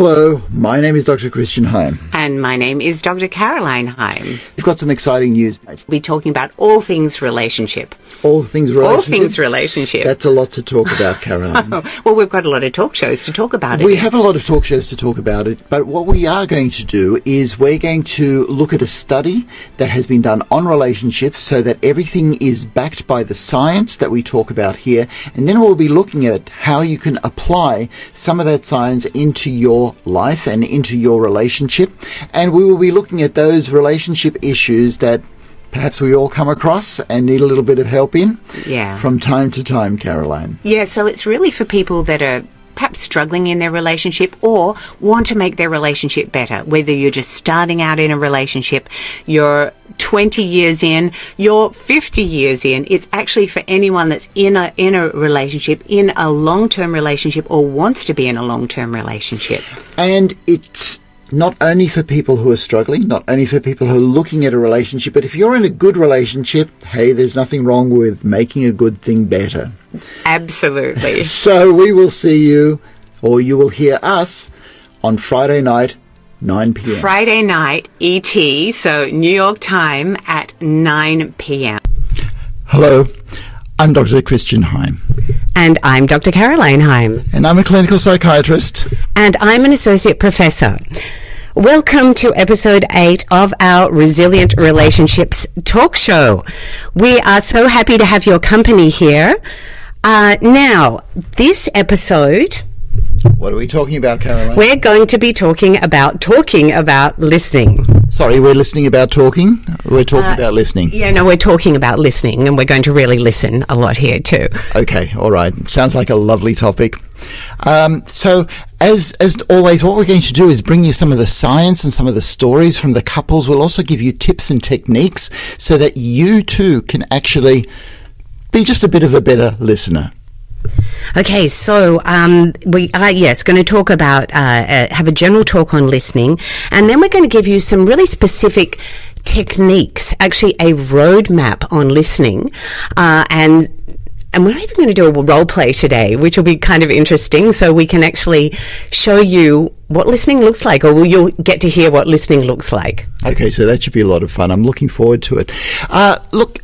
Hello, my name is Dr. Christian Heim. And my name is Dr. Caroline Heim. We've got some exciting news. We'll be talking about all things relationship. All things relationship? All things relationship. That's a lot to talk about, Caroline. Well, we've got a lot of talk shows to talk about it. We have a lot of talk shows to talk about it, but what we are going to do is we're going to look at a study that has been done on relationships so that everything is backed by the science that we talk about here, and then we'll be looking at how you can apply some of that science into your life and into your relationship, and we will be looking at those relationship issues that perhaps we all come across and need a little bit of help in from time to time, Caroline. Yeah, so it's really for people that are perhaps struggling in their relationship or want to make their relationship better. Whether you're just starting out in a relationship, you're 20 years in, you're 50 years in, it's actually for anyone that's in a relationship, in a long-term relationship, or wants to be in a long-term relationship. And it's not only for people who are struggling, not only for people who are looking at a relationship, but if you're in a good relationship, hey, there's nothing wrong with making a good thing better. Absolutely. So we will see you, or you will hear us, on Friday night, 9 p.m. Friday night, ET, so New York time at 9 p.m. Hello, I'm Dr. Christian Heim. And I'm Dr. Caroline Heim. And I'm a clinical psychiatrist. And I'm an associate professor. Welcome to episode 8 of our Resilient Relationships talk show. We are so happy to have your company here. Now, this episode... What are we talking about, Caroline? We're going to be talking about listening. Sorry, we're listening about talking? We're talking about listening. Yeah, no, we're talking about listening, and we're going to really listen a lot here too. Okay, all right. Sounds like a lovely topic. So, as always, what we're going to do is bring you some of the science and some of the stories from the couples. We'll also give you tips and techniques so that you too can actually be just a bit of a better listener. Okay, so we are, going to talk about, have a general talk on listening, and then we're going to give you some really specific techniques, actually a roadmap on listening, and we're even going to do a role play today, which will be kind of interesting, so we can actually show you what listening looks like, or you'll get to hear what listening looks like. Okay, so that should be a lot of fun. I'm looking forward to it. Look,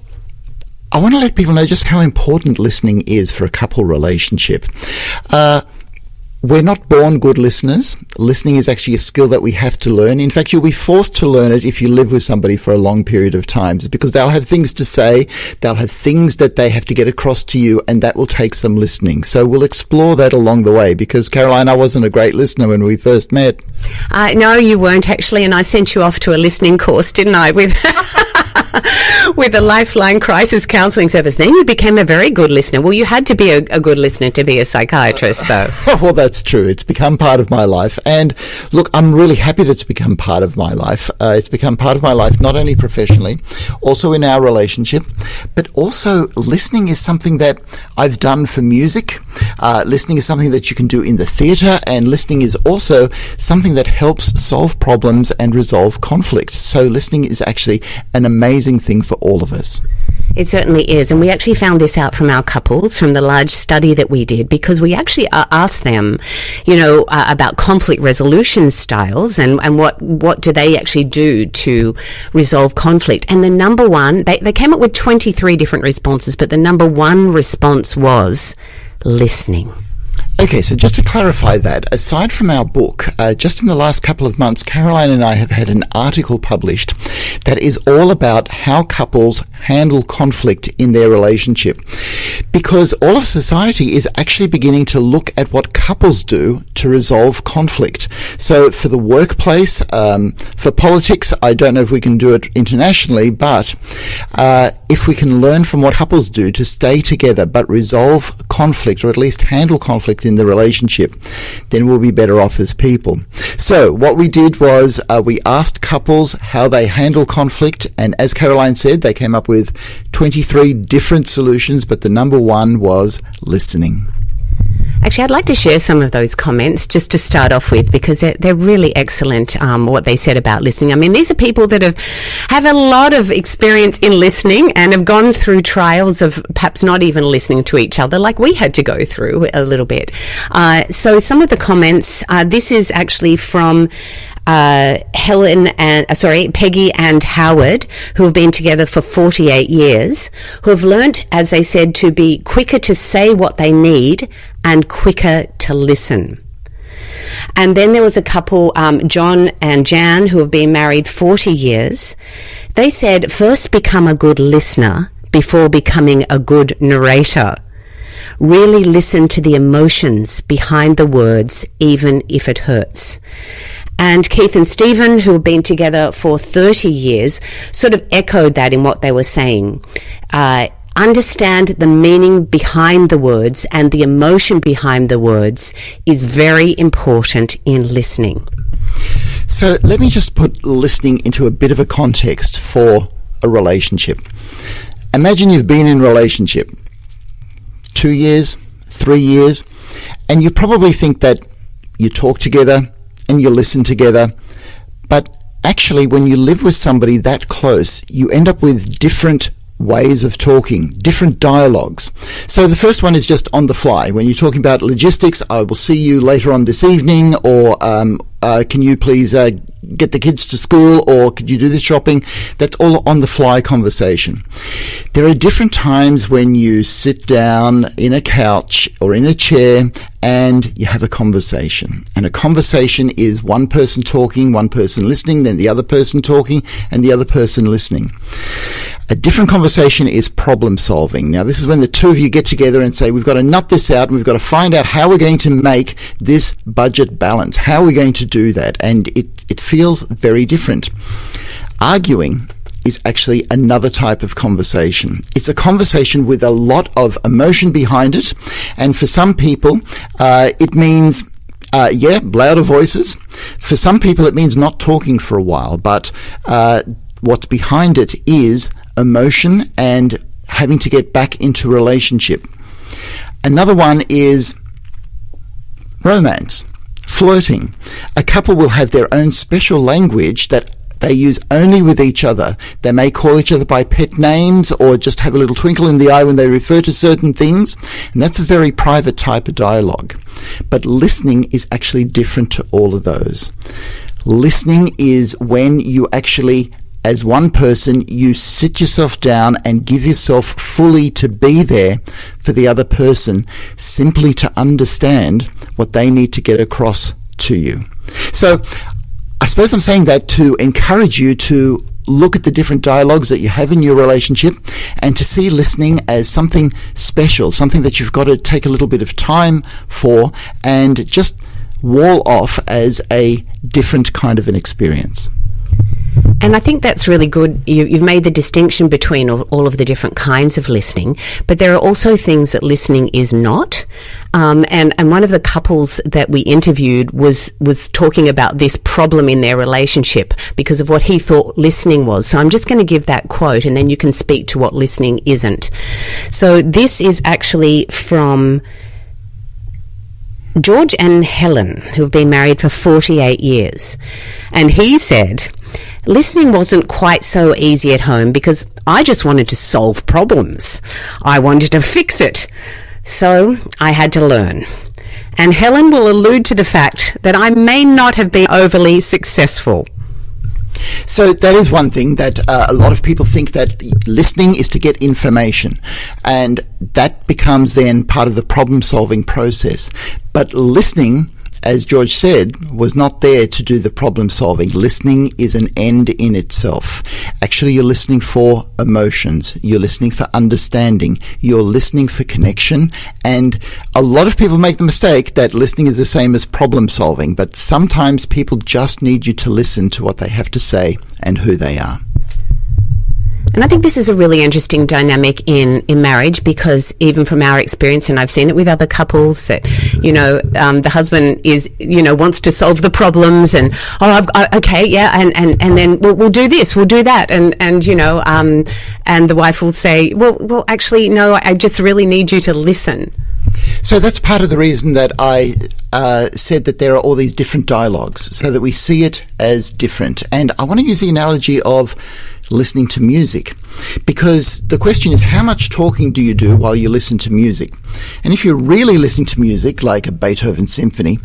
I want to let people know just how important listening is for a couple relationship. We're not born good listeners. Listening is actually a skill that we have to learn. In fact, you'll be forced to learn it if you live with somebody for a long period of time, because they'll have things to say, they'll have things that they have to get across to you, and that will take some listening. So we'll explore that along the way, because, Caroline, I wasn't a great listener when we first met. No, you weren't actually, and I sent you off to a listening course, didn't I, with a Lifeline Crisis Counselling Service. Then you became a very good listener. Well, you had to be a good listener to be a psychiatrist, though. Well, that's true. It's become part of my life. And look, I'm really happy that it's become part of my life. It's become part of my life, not only professionally, also in our relationship, but also listening is something that I've done for music. Listening is something that you can do in the theatre, and listening is also something that helps solve problems and resolve conflict. So listening is actually an amazing thing for all of us. It certainly is, and we actually found this out from our couples, from the large study that we did, because we actually asked them, about conflict resolution styles and what do they actually do to resolve conflict. And the number one, they came up with 23 different responses, but the number one response was listening. Okay, so just to clarify that, aside from our book, just in the last couple of months, Caroline and I have had an article published that is all about how couples handle conflict in their relationship. Because all of society is actually beginning to look at what couples do to resolve conflict. So for the workplace, for politics, I don't know if we can do it internationally, but if we can learn from what couples do to stay together but resolve conflict, or at least handle conflict in the relationship, then we'll be better off as people. So what we did was we asked couples how they handle conflict, and as Caroline said, they came up with 23 different solutions, but the number one was listening. Actually, I'd like to share some of those comments just to start off with, because they're really excellent, what they said about listening. I mean, these are people that have a lot of experience in listening and have gone through trials of perhaps not even listening to each other like we had to go through a little bit. So some of the comments, this is actually from Peggy and Howard, who have been together for 48 years, who have learnt, as they said, to be quicker to say what they need and quicker to listen. And then there was a couple, John and Jan, who have been married 40 years. They said, first become a good listener before becoming a good narrator. Really listen to the emotions behind the words, even if it hurts. And Keith and Stephen, who have been together for 30 years, sort of echoed that in what they were saying. Understand the meaning behind the words and the emotion behind the words is very important in listening. So let me just put listening into a bit of a context for a relationship. Imagine you've been in a relationship 2 years, 3 years, and you probably think that you talk together and you listen together, but actually when you live with somebody that close, you end up with different ways of talking, different dialogues. So the first one is just on the fly. When you're talking about logistics, I will see you later on this evening, or can you please get the kids to school, or could you do the shopping? That's all on the fly conversation. There are different times when you sit down in a couch or in a chair and you have a conversation. And a conversation is one person talking, one person listening, then the other person talking, and the other person listening. A different conversation is problem solving. Now, this is when the two of you get together and say, we've got to nut this out, we've got to find out how we're going to make this budget balance. How are we going to do that? And it feels very different. Arguing is actually another type of conversation. It's a conversation with a lot of emotion behind it. And for some people, it means louder voices. For some people, it means not talking for a while. But what's behind it is emotion and having to get back into relationship. Another one is romance, flirting. A couple will have their own special language that they use only with each other. They may call each other by pet names or just have a little twinkle in the eye when they refer to certain things. And that's a very private type of dialogue. But listening is actually different to all of those. Listening is when you actually, as one person, you sit yourself down and give yourself fully to be there for the other person, simply to understand what they need to get across to you. So I suppose I'm saying that to encourage you to look at the different dialogues that you have in your relationship and to see listening as something special, something that you've got to take a little bit of time for and just wall off as a different kind of an experience. And I think that's really good. You've made the distinction between all of the different kinds of listening, but there are also things that listening is not. And one of the couples that we interviewed was talking about this problem in their relationship because of what he thought listening was. So I'm just going to give that quote and then you can speak to what listening isn't. So this is actually from George and Helen, who have been married for 48 years. And he said, listening wasn't quite so easy at home because I just wanted to solve problems. I wanted to fix it. So I had to learn. And Helen will allude to the fact that I may not have been overly successful. So that is one thing that a lot of people think, that listening is to get information, and that becomes then part of the problem-solving process. But listening, as George said, was not there to do the problem solving. Listening is an end in itself. Actually, you're listening for emotions. You're listening for understanding. You're listening for connection. And a lot of people make the mistake that listening is the same as problem solving. But sometimes people just need you to listen to what they have to say and who they are. And I think this is a really interesting dynamic in marriage, because even from our experience, and I've seen it with other couples, that, the husband is, wants to solve the problems and, okay, yeah, and then we'll do this, we'll do that. And the wife will say, well, actually, no, I just really need you to listen. So that's part of the reason that I said that there are all these different dialogues, so that we see it as different. And I want to use the analogy of listening to music, because the question is, how much talking do you do while you listen to music? And if you're really listening to music, like a Beethoven symphony,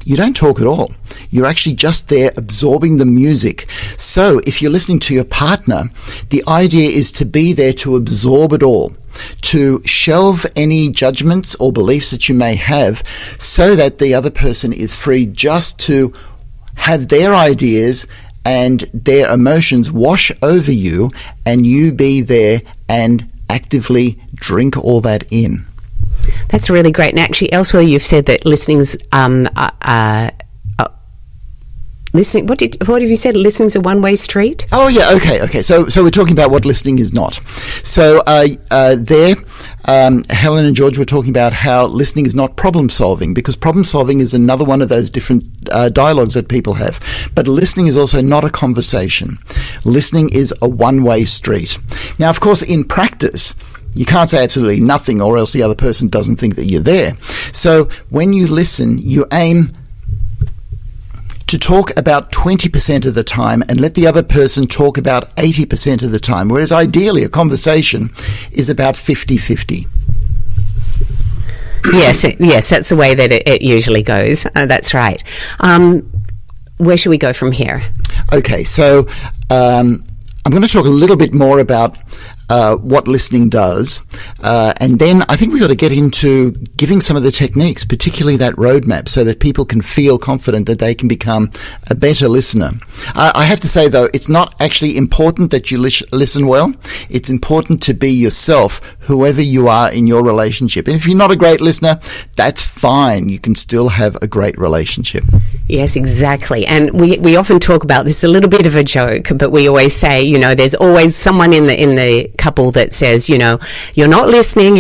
you don't talk at all. You're actually just there absorbing the music. So if you're listening to your partner, the idea is to be there to absorb it all, to shelve any judgments or beliefs that you may have, so that the other person is free just to have their ideas and their emotions wash over you, and you be there and actively drink all that in. That's really great. And actually, elsewhere you've said that listening's listening. What have you said? Listening's a one-way street. Oh yeah, okay. So we're talking about what listening is not. So Helen and George were talking about how listening is not problem solving, because problem solving is another one of those different dialogues that people have. But listening is also not a conversation. Listening is a one-way street. Now, of course, in practice, you can't say absolutely nothing, or else the other person doesn't think that you're there. So when you listen, you aim to talk about 20% of the time and let the other person talk about 80% of the time, whereas ideally a conversation is about 50-50. Yes, that's the way that it usually goes. That's right. Where should we go from here? Okay, so I'm going to talk a little bit more about what listening does, and then I think we've got to get into giving some of the techniques, particularly that roadmap, so that people can feel confident that they can become a better listener. I have to say, though, it's not actually important that you listen well. It's important to be yourself, whoever you are in your relationship. And if you're not a great listener, that's fine. You can still have a great relationship. Yes, exactly. And we often talk about this, a little bit of a joke, but we always say, there's always someone in the couple that says, you're not listening,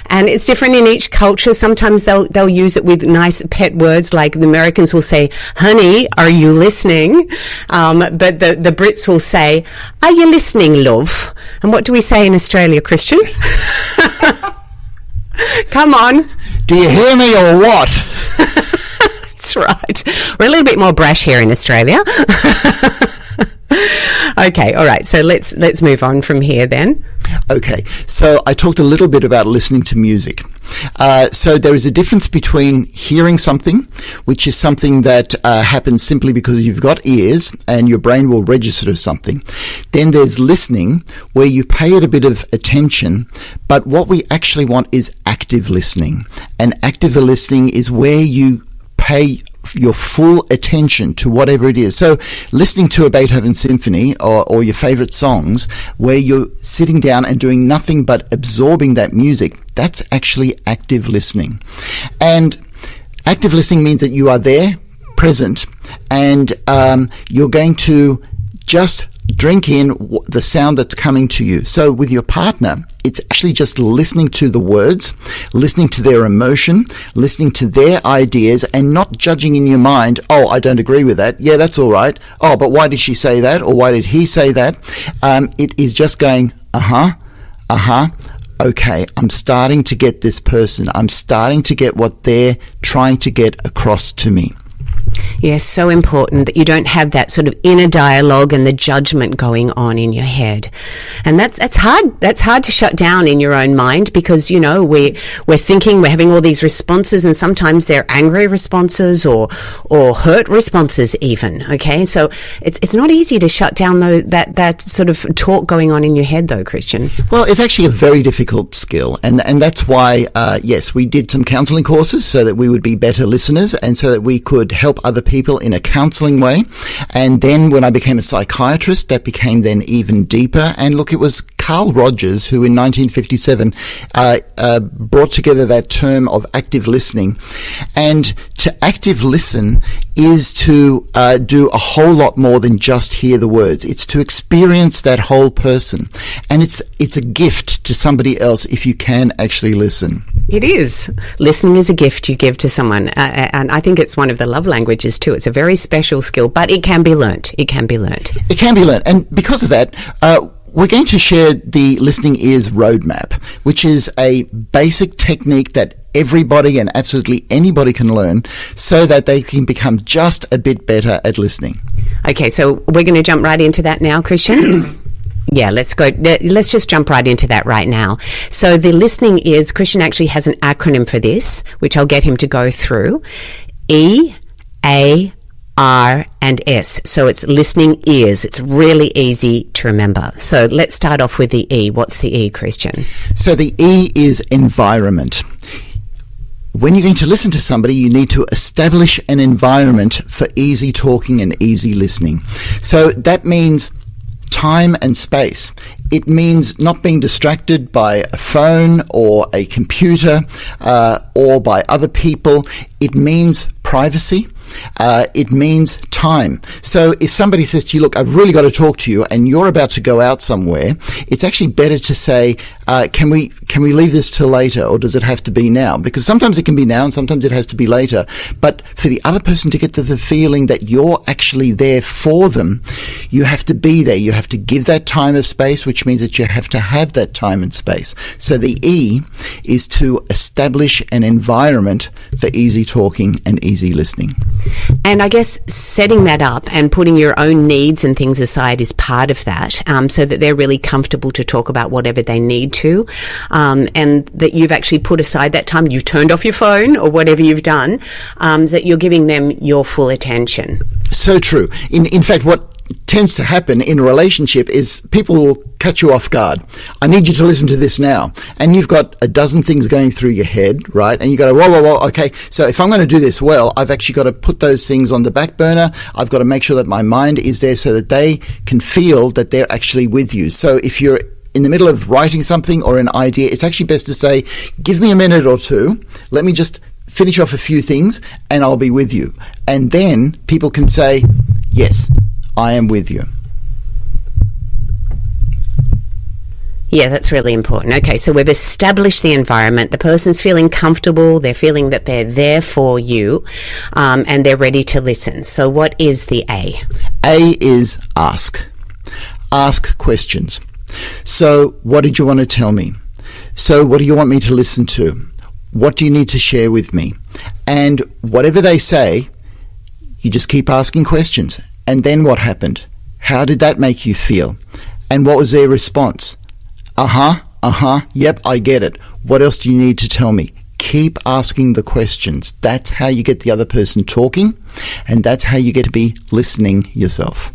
and it's different in each culture. Sometimes they'll use it with nice pet words, like the Americans will say, honey, are you listening? But the Brits will say, are you listening, love? And what do we say in Australia, Christian? Come on. Do you hear me or what? That's right. We're a little bit more brash here in Australia. Okay, all right. So let's move on from here then. Okay, so I talked a little bit about listening to music. So there is a difference between hearing something, which is something that happens simply because you've got ears and your brain will register something. Then there's listening, where you pay it a bit of attention, but what we actually want is active listening. And active listening is where you pay your full attention to whatever it is. So listening to a Beethoven symphony or your favorite songs, where you're sitting down and doing nothing but absorbing that music, that's actually active listening. And active listening means that you are there, present, and you're going to just drink in the sound that's coming to you. So with your partner, it's actually just listening to the words, listening to their emotion, listening to their ideas, and not judging in your mind, oh, I don't agree with that. Yeah, that's all right. Oh, but why did she say that? Or why did he say that? It is just going, okay, I'm starting to get this person. I'm starting to get what they're trying to get across to me. Yes, so important that you don't have that sort of inner dialogue and the judgment going on in your head. And that's hard. That's hard to shut down in your own mind, because, we're thinking, we're having all these responses, and sometimes they're angry responses or hurt responses even. Okay. So it's not easy to shut down that sort of talk going on in your head though, Christian. Well, it's actually a very difficult skill. And that's why, yes, we did some counseling courses so that we would be better listeners and so that we could help other people in a counseling way. And then when I became a psychiatrist, that became then even deeper. And look, it was Carl Rogers who in 1957 brought together that term of active listening. And to active listen is to do a whole lot more than just hear the words. It's to experience that whole person. And it's a gift to somebody else if you can actually listen. It is. Listening is a gift you give to someone. And I think it's one of the love languages too. It's a very special skill, but it can be learnt. It can be learnt. It can be learnt. And because of that, We're going to share the Listening Ears Roadmap, which is a basic technique that everybody and absolutely anybody can learn so that they can become just a bit better at listening. Okay, so we're going to jump right into that now, Christian. Yeah, let's go. Let's just jump right into that right now. So the listening ears, Christian actually has an acronym for this, which I'll get him to go through. E, A, R, and S. So it's listening ears. It's really easy to remember. So let's start off with the E. What's the E, Christian? So the E is environment. When you're going to listen to somebody, you need to establish an environment for easy talking and easy listening. So that means time and space. It means not being distracted by a phone or a computer or by other people. It means privacy. It means time. So if somebody says to you, look, I've really got to talk to you, and you're about to go out somewhere, it's actually better to say, can we leave this till later, or does it have to be now? Because sometimes it can be now and sometimes it has to be later. But for the other person to get the feeling that you're actually there for them, you have to be there. You have to give that time of space, which means that you have to have that time and space. So the E is to establish an environment for easy talking and easy listening. And I guess setting that up and putting your own needs and things aside is part of that, so that they're really comfortable to talk about whatever they need to, and that you've actually put aside that time, you've turned off your phone or whatever you've done, that you're giving them your full attention. So true. In fact, what tends to happen in a relationship is people will cut you off guard. I need you to listen to this now. And you've got a dozen things going through your head, right? And you go, whoa, okay. So if I'm going to do this well, I've actually got to put those things on the back burner. I've got to make sure that my mind is there so that they can feel that they're actually with you. So if you're in the middle of writing something or an idea, it's actually best to say, give me a minute or two. Let me just finish off a few things and I'll be with you. And then people can say, yes, I am with you. Yeah, that's really important. Okay, so we've established the environment. The person's feeling comfortable. They're feeling that they're there for you, and they're ready to listen. So what is the A? A is ask. Ask questions. So what did you want to tell me? So what do you want me to listen to? What do you need to share with me? And whatever they say, you just keep asking questions. And then what happened? How did that make you feel? And what was their response? Yep, I get it. What else do you need to tell me? Keep asking the questions. That's how you get the other person talking, and that's how you get to be listening yourself.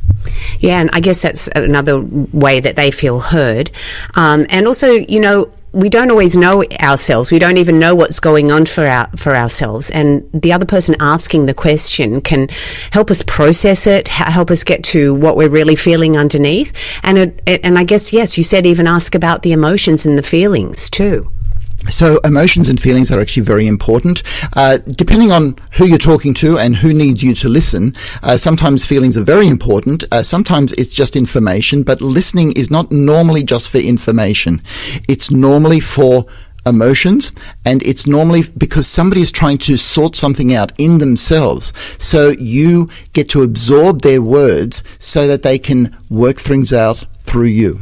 Yeah, and I guess that's another way that they feel heard. And also, you know, we don't always know ourselves. We don't even know what's going on for ourselves. And the other person asking the question can help us process it, help us get to what we're really feeling underneath. And I guess, yes, you said even ask about the emotions and the feelings too. So emotions and feelings are actually very important. Depending on who you're talking to and who needs you to listen, sometimes feelings are very important. Sometimes it's just information, but listening is not normally just for information. It's normally for emotions, and it's normally because somebody is trying to sort something out in themselves. So you get to absorb their words so that they can work things out through you.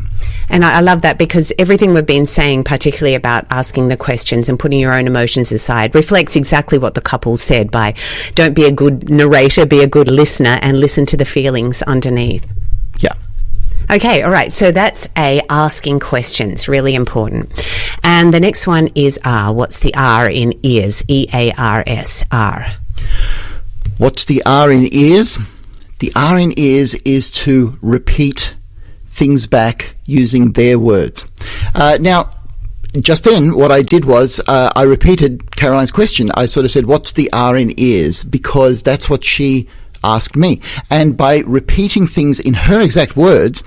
And I love that, because everything we've been saying, particularly about asking the questions and putting your own emotions aside, reflects exactly what the couple said by don't be a good narrator, be a good listener and listen to the feelings underneath. Yeah. Okay, all right. So that's A, asking questions, really important. And the next one is R. What's the R in ears? E-A-R-S, R. What's the R in ears? The R in ears is to repeat things back using their words. Now, just then, what I did was I repeated Caroline's question. I sort of said, what's the R in ears? Because that's what she asked me. And by repeating things in her exact words,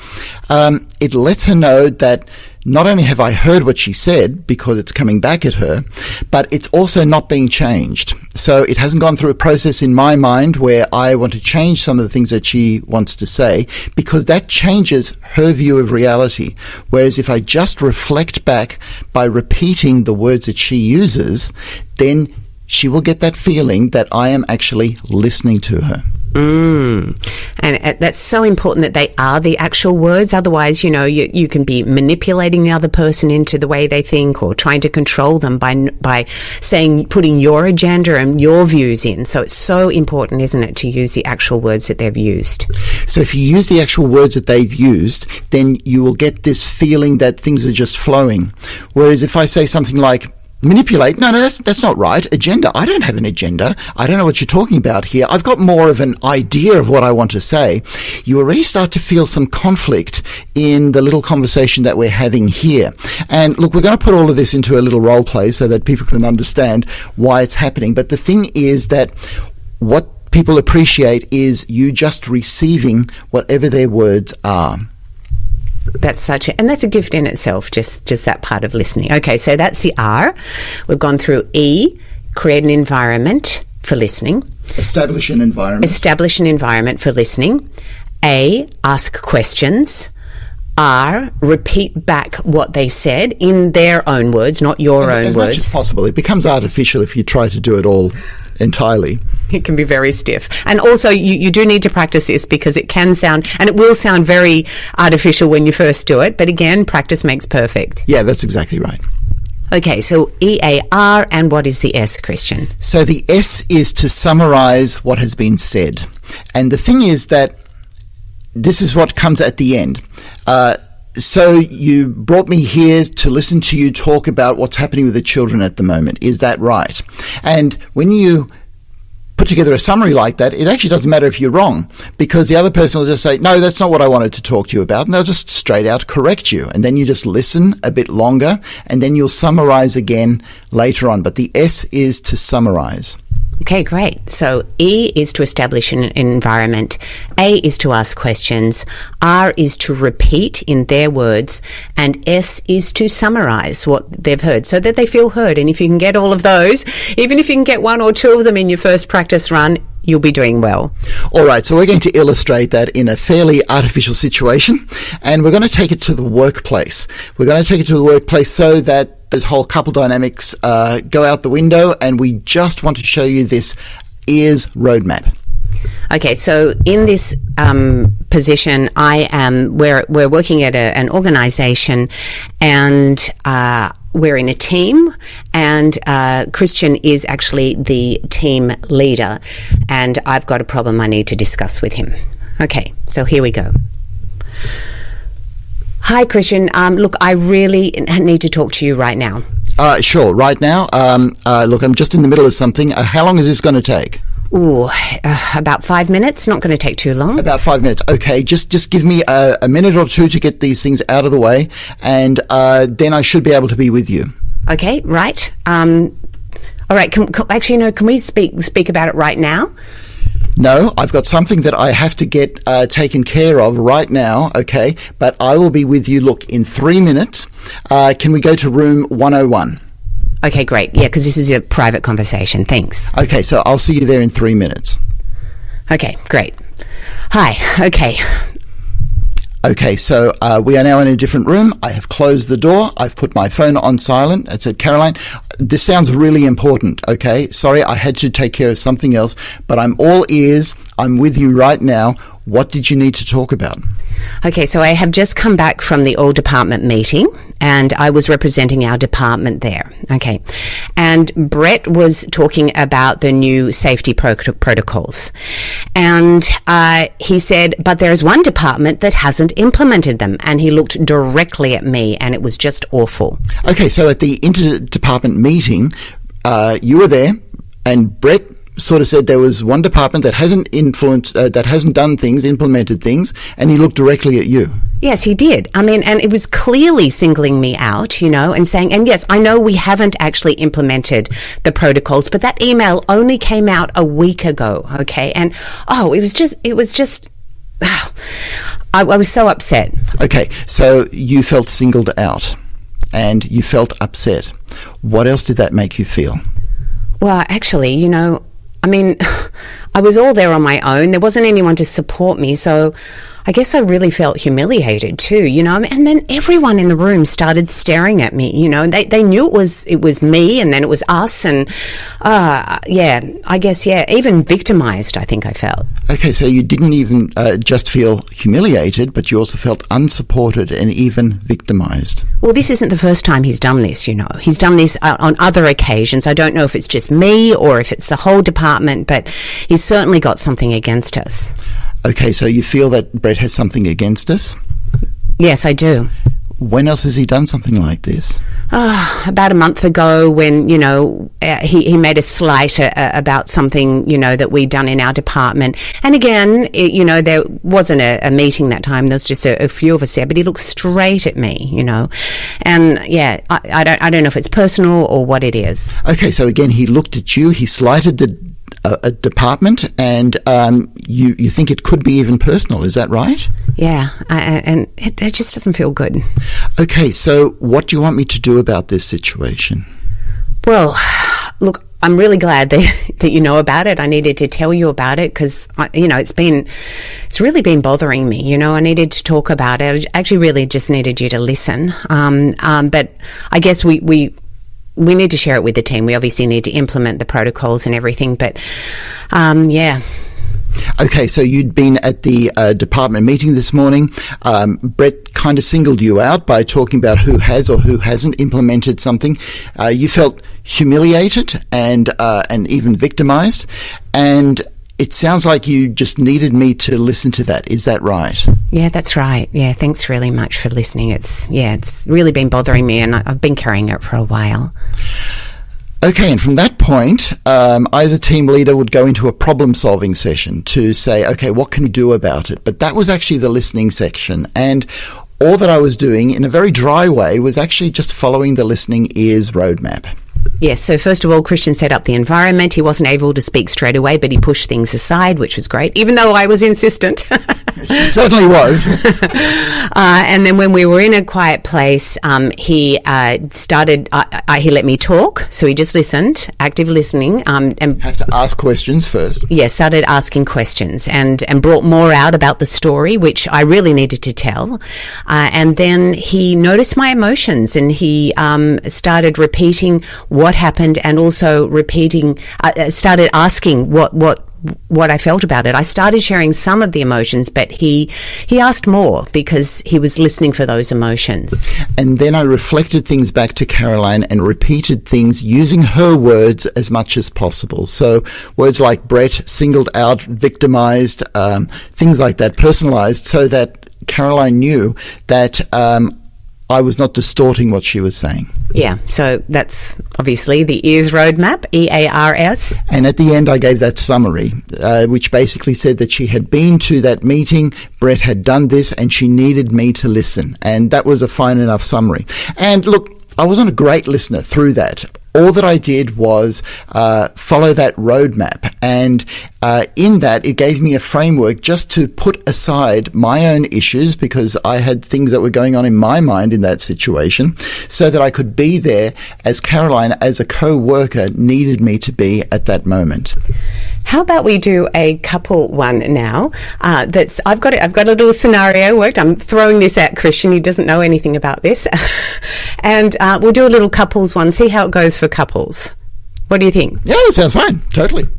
it lets her know that not only have I heard what she said, because it's coming back at her, but it's also not being changed. So it hasn't gone through a process in my mind where I want to change some of the things that she wants to say, because that changes her view of reality. Whereas if I just reflect back by repeating the words that she uses, then she will get that feeling that I am actually listening to her. And that's so important that they are the actual words. Otherwise, you can be manipulating the other person into the way they think, or trying to control them by putting your agenda and your views in. So it's so important, isn't it, to use the actual words that they've used. So if you use the actual words that they've used, then you will get this feeling that things are just flowing. Whereas if I say something like, manipulate, no, that's not right. Agenda, I don't have an agenda. I don't know what you're talking about here. I've got more of an idea of what I want to say. You already start to feel some conflict in the little conversation that we're having here. And look, we're going to put all of this into a little role play so that people can understand why it's happening. But the thing is that what people appreciate is you just receiving whatever their words are. That's a gift in itself, just that part of listening. Okay, so that's the R. We've gone through E, create an environment for listening. Establish an environment. Establish an environment for listening. A, ask questions. R, repeat back what they said in their own words, not your own as words. As much as possible. It becomes artificial if you try to do it all entirely. It can be very stiff. And also, you do need to practice this, because it can sound, and it will sound very artificial when you first do it, but again, practice makes perfect. Yeah, that's exactly right. Okay, so EAR, and what is the S, Christian? So the S is to summarize what has been said. And the thing is that this is what comes at the end. So you brought me here to listen to you talk about what's happening with the children at the moment. Is that right? And when you put together a summary like that, it actually doesn't matter if you're wrong, because the other person will just say, no, that's not what I wanted to talk to you about. And they'll just straight out correct you. And then you just listen a bit longer, and then you'll summarize again later on. But the S is to summarize. Okay, great. So E is to establish an environment. A is to ask questions. R is to repeat in their words. And S is to summarize what they've heard so that they feel heard. And if you can get all of those, even if you can get one or two of them in your first practice run, you'll be doing well. All right, so we're going to illustrate that in a fairly artificial situation, and we're going to take it to the workplace. We're going to take it to the workplace so that those whole couple dynamics go out the window, and we just want to show you this ears roadmap. Okay, so in this position, we're working at an organisation, and we're in a team, and Christian is actually the team leader, and I've got a problem I need to discuss with him. Okay, so here we go. Hi, Christian. Look, I really need to talk to you right now. Sure, right now. Look, I'm just in the middle of something. How long is this going to take? Ooh, about 5 minutes. Not going to take too long. About 5 minutes. Okay, just give me a minute or two to get these things out of the way, and then I should be able to be with you. Okay, right. All right. Can we speak about it right now? No, I've got something that I have to get taken care of right now, okay? But I will be with you, look, in 3 minutes. Can we go to room 101? Okay, great. Yeah, because this is a private conversation. Thanks. Okay, so I'll see you there in 3 minutes. Okay, great. Hi, okay. Okay, so we are now in a different room. I have closed the door. I've put my phone on silent. I said, Caroline, this sounds really important, okay? Sorry, I had to take care of something else, but I'm all ears. I'm with you right now. What did you need to talk about? Okay, so I have just come back from the all department meeting, and I was representing our department there. Okay, and Brett was talking about the new safety protocols, and he said, but there's one department that hasn't implemented them, and he looked directly at me, and it was just awful. Okay, so at the interdepartment meeting, you were there, and Brett sort of said there was one department that hasn't done things, implemented things, and he looked directly at you. Yes, he did. I mean, and it was clearly singling me out, and saying, and yes, I know we haven't actually implemented the protocols, but that email only came out a week ago, okay? And, I was so upset. Okay, so you felt singled out, and you felt upset. What else did that make you feel? Well, actually, I was all there on my own. There wasn't anyone to support me, so I guess I really felt humiliated too, and then everyone in the room started staring at me, they knew it was me, and then it was us, and even victimized, I think I felt. Okay, so you didn't even just feel humiliated, but you also felt unsupported and even victimized. Well, this isn't the first time he's done this, He's done this on other occasions. I don't know if it's just me or if it's the whole department, but he's certainly got something against us. Okay, so you feel that Brett has something against us? Yes, I do. When else has he done something like this? About a month ago when, he made a slight about something, that we'd done in our department. And again, there wasn't a meeting that time. There was just a few of us there, but he looked straight at me, And I don't know if it's personal or what it is. Okay, so again, he looked at you, he slighted the a department, and you think it could be even personal, is that right? Yeah, and it just doesn't feel good. Okay, so what do you want me to do about this situation? Well, look, I'm really glad that you know about it. I needed to tell you about it because, it's really been bothering me. I needed to talk about it. I actually really just needed you to listen. But I guess we need to share it with the team. We obviously need to implement the protocols and everything, but yeah. Okay, so you'd been at the department meeting this morning. Brett kind of singled you out by talking about who has or who hasn't implemented something. You felt humiliated and even victimized, and it sounds like you just needed me to listen to that. Is that right? Yeah, that's right. Yeah, thanks really much for listening. It's really been bothering me, and I've been carrying it for a while. Okay, and from that point, I as a team leader would go into a problem-solving session to say, okay, what can we do about it? But that was actually the listening section, and all that I was doing in a very dry way was actually just following the listening ears roadmap. Yes, so first of all, Christian set up the environment. He wasn't able to speak straight away, but he pushed things aside, which was great, even though I was insistent. She certainly was. And then when we were in a quiet place, he started, he let me talk, so he just listened, active listening. And have to ask questions first. Yes, started asking questions and brought more out about the story, which I really needed to tell. And then he noticed my emotions, and he started repeating what happened, and also started asking what I felt about it. I started sharing some of the emotions, but he asked more because he was listening for those emotions. And then I reflected things back to Caroline and repeated things using her words as much as possible. So words like Brett, singled out, victimized, things like that, personalized, so that Caroline knew that I was not distorting what she was saying. Yeah, so that's obviously the EARS roadmap, EARS. And at the end, I gave that summary, which basically said that she had been to that meeting, Brett had done this, and she needed me to listen. And that was a fine enough summary. And look, I wasn't a great listener through that. All that I did was follow that roadmap, and in that it gave me a framework just to put aside my own issues, because I had things that were going on in my mind in that situation, so that I could be there as Caroline, as a co-worker, needed me to be at that moment. How about we do a couple one now? I've got a little scenario worked. I'm throwing this at Christian. He doesn't know anything about this, and we'll do a little couples one. See how it goes for couples. What do you think? Yeah, that sounds fine. Totally.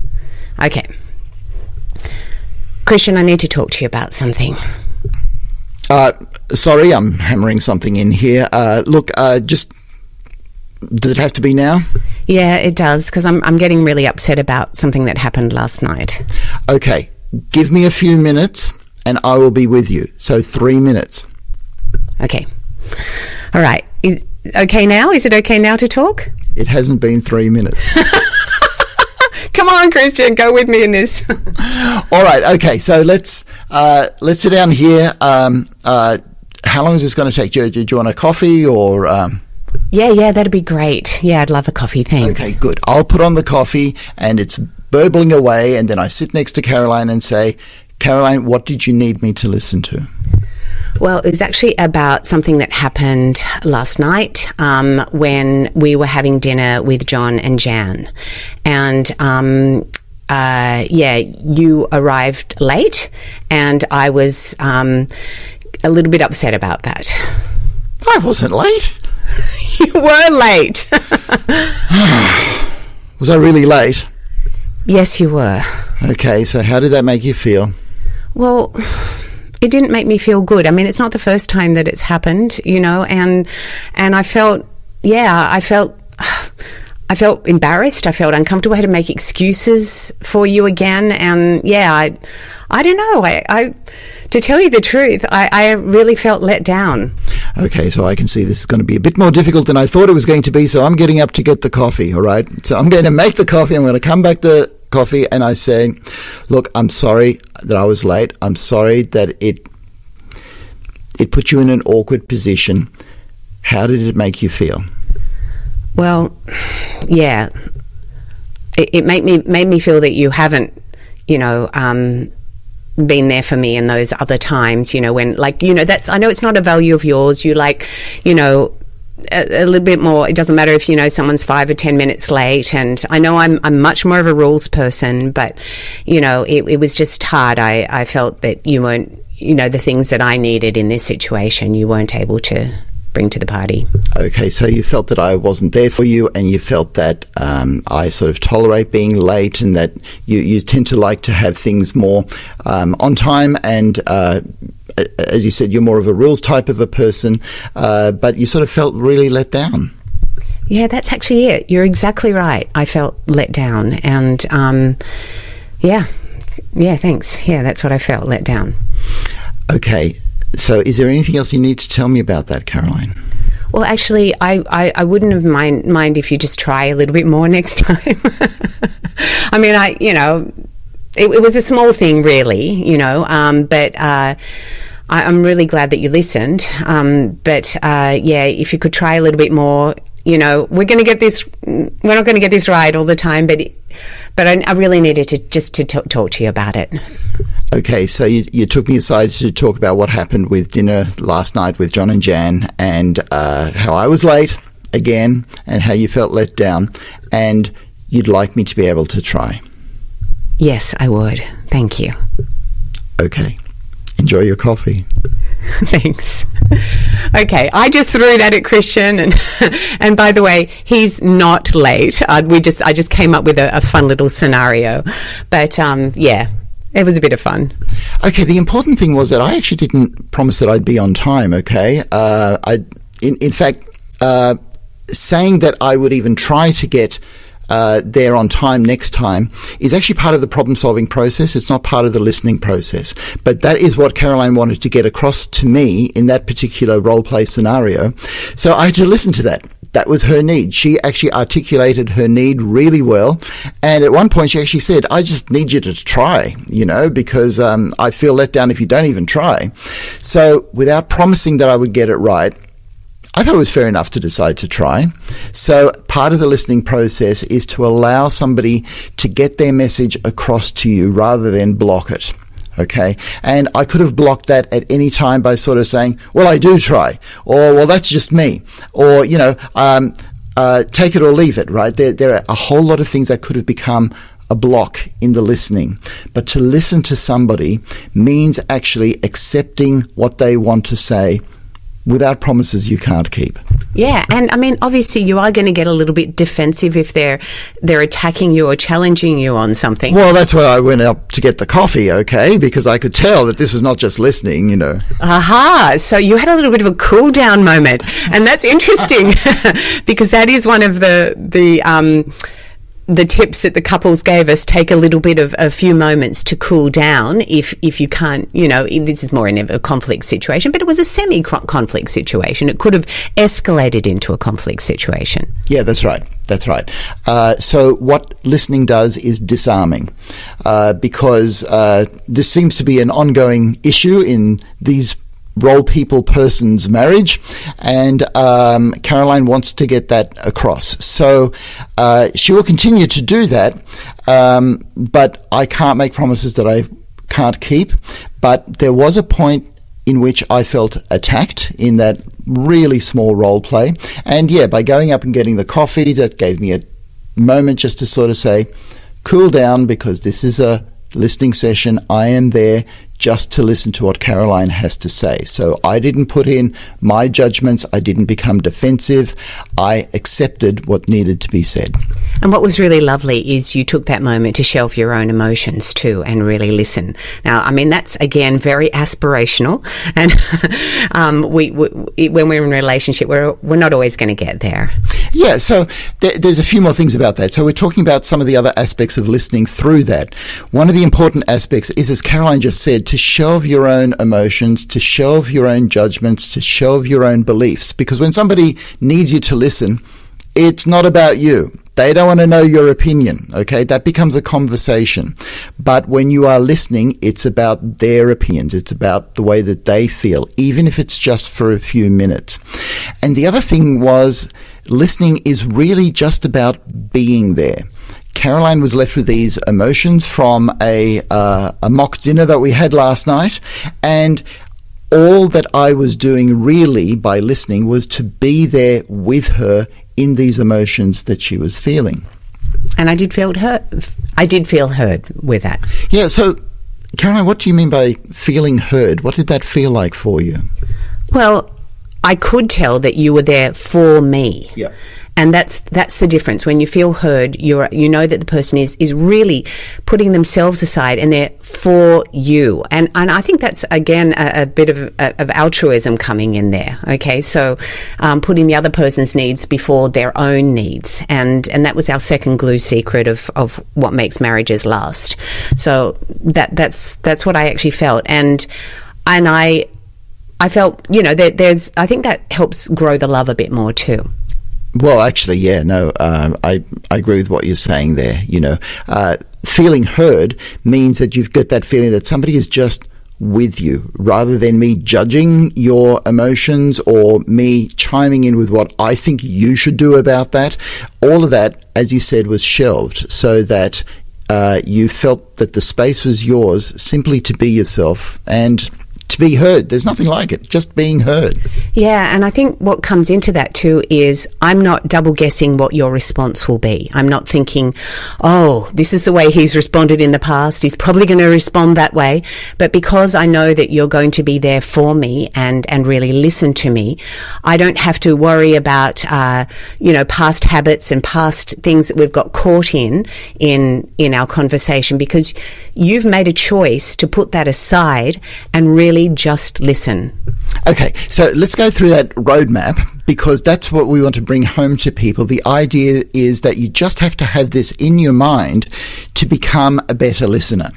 Okay, Christian, I need to talk to you about something. Sorry, I'm hammering something in here. Look, just. Does it have to be now? Yeah, it does, because I'm getting really upset about something that happened last night. Okay, give me a few minutes and I will be with you. So 3 minutes. Okay. All right. Is it okay now to talk? It hasn't been 3 minutes. Come on, Christian, go with me in this. All right. Okay. So let's sit down here. How long is this going to take? Do you want a coffee or? Yeah, that'd be great. Yeah, I'd love a coffee, thanks. Okay, good. I'll put on the coffee and it's burbling away, and then I sit next to Caroline and say, Caroline, what did you need me to listen to? Well, it was actually about something that happened last night when we were having dinner with John and Jan. And you arrived late, and I was a little bit upset about that. I wasn't late. You were late. Was I really late? Yes, you were. Okay, so how did that make you feel? Well, it didn't make me feel good. I mean, it's not the first time that it's happened, and I felt embarrassed. I felt uncomfortable. I had to make excuses for you again. And I don't know. I to tell you the truth, I really felt let down. Okay, so I can see this is going to be a bit more difficult than I thought it was going to be. So I'm getting up to get the coffee, all right? So I'm going to make the coffee. I'm going to come back to coffee and I say, look, I'm sorry that I was late. I'm sorry that it put you in an awkward position. How did it make you feel? Well, yeah, it made me feel that you haven't, been there for me in those other times, when, that's, I know it's not a value of yours. You a little bit more. It doesn't matter if, someone's 5 or 10 minutes late. And I know I'm much more of a rules person, but, it was just hard. I felt that you weren't, the things that I needed in this situation, you weren't able to bring to the party. Okay, so you felt that I wasn't there for you, and you felt that I sort of tolerate being late, and that you tend to like to have things more on time, and as you said, you're more of a rules type of a person, but you sort of felt really let down. Yeah, that's actually it. You're exactly right. I felt let down, and thanks. Yeah, that's what I felt, let down. Okay. So is there anything else you need to tell me about that, Caroline? Well, actually, I wouldn't have mind if you just try a little bit more next time. I mean, it was a small thing, really, but I'm really glad that you listened. If you could try a little bit more, we're not going to get this right all the time, but I really needed to talk to you about it. Okay, so you took me aside to talk about what happened with dinner last night with John and Jan, and how I was late again, and how you felt let down, and you'd like me to be able to try. Yes, I would. Thank you. Okay. Enjoy your coffee. Thanks. Okay, I just threw that at Christian, and by the way, he's not late. I just came up with a fun little scenario, but it was a bit of fun. Okay, the important thing was that I actually didn't promise that I'd be on time. Okay, in fact, saying that I would even try to get there on time next time is actually part of the problem-solving process. It's not part of the listening process. But that is what Caroline wanted to get across to me in that particular role-play scenario. So I had to listen to that. That was her need. She actually articulated her need really well. And at one point she actually said, I just need you to try, because I feel let down if you don't even try. So without promising that I would get it right, I thought it was fair enough to decide to try. So part of the listening process is to allow somebody to get their message across to you rather than block it. Okay. And I could have blocked that at any time by sort of saying, well, I do try, or, well, that's just me, or, take it or leave it, right? There are a whole lot of things that could have become a block in the listening. But to listen to somebody means actually accepting what they want to say without promises you can't keep. Yeah, and I mean, obviously you are going to get a little bit defensive if they're attacking you or challenging you on something. Well, that's why I went up to get the coffee, okay, because I could tell that this was not just listening, Aha, so you had a little bit of a cool down moment, and that's interesting because that is one of the tips that the couples gave us. Take a little bit of a few moments to cool down if you can't, this is more in a conflict situation, but it was a semi-conflict situation. It could have escalated into a conflict situation. Yeah, that's right. So what listening does is disarming, because this seems to be an ongoing issue in these role people person's marriage, and Caroline wants to get that across. So she will continue to do that, but I can't make promises that I can't keep. But there was a point in which I felt attacked in that really small role play, and by going up and getting the coffee, that gave me a moment just to sort of say, cool down because this is a listening session. I am there just to listen to what Caroline has to say. So I didn't put in my judgments. I didn't become defensive. I accepted what needed to be said. And what was really lovely is you took that moment to shelve your own emotions too and really listen. Now, I mean, that's, again, very aspirational. And when we're in a relationship, we're not always going to get there. Yeah, so there's a few more things about that. So we're talking about some of the other aspects of listening through that. One of the important aspects is, as Caroline just said, to shelve your own emotions, to shelve your own judgments, to shelve your own beliefs. Because when somebody needs you to listen, it's not about you. They don't want to know your opinion, okay? That becomes a conversation. But when you are listening, it's about their opinions. It's about the way that they feel, even if it's just for a few minutes. And the other thing was, listening is really just about being there. Caroline was left with these emotions from a mock dinner that we had last night, and all that I was doing really by listening was to be there with her in these emotions that she was feeling. And I did feel heard. I did feel heard with that. Yeah, so Caroline, what do you mean by feeling heard? What did that feel like for you? Well, I could tell that you were there for me. Yeah. And that's the difference. When you feel heard, you know that the person is really putting themselves aside and they're for you. And I think that's, again, a bit of altruism coming in there. Okay, so putting the other person's needs before their own needs, and that was our second glue secret of what makes marriages last. So that's what I actually felt, and I felt, that I think that helps grow the love a bit more too. Well, actually, yeah, no, I agree with what you're saying there. Feeling heard means that you've got that feeling that somebody is just with you, rather than me judging your emotions or me chiming in with what I think you should do about that. All of that, as you said, was shelved so that you felt that the space was yours simply to be yourself and to be heard. There's nothing like it, just being heard. Yeah, and I think what comes into that too is I'm not double guessing what your response will be. I'm not thinking, oh, this is the way he's responded in the past, he's probably going to respond that way. But because I know that you're going to be there for me and really listen to me, I don't have to worry about past habits and past things that we've got caught in our conversation, because you've made a choice to put that aside and really just listen. Okay, so let's go through that roadmap, because that's what we want to bring home to people. The idea is that you just have to have this in your mind to become a better listener.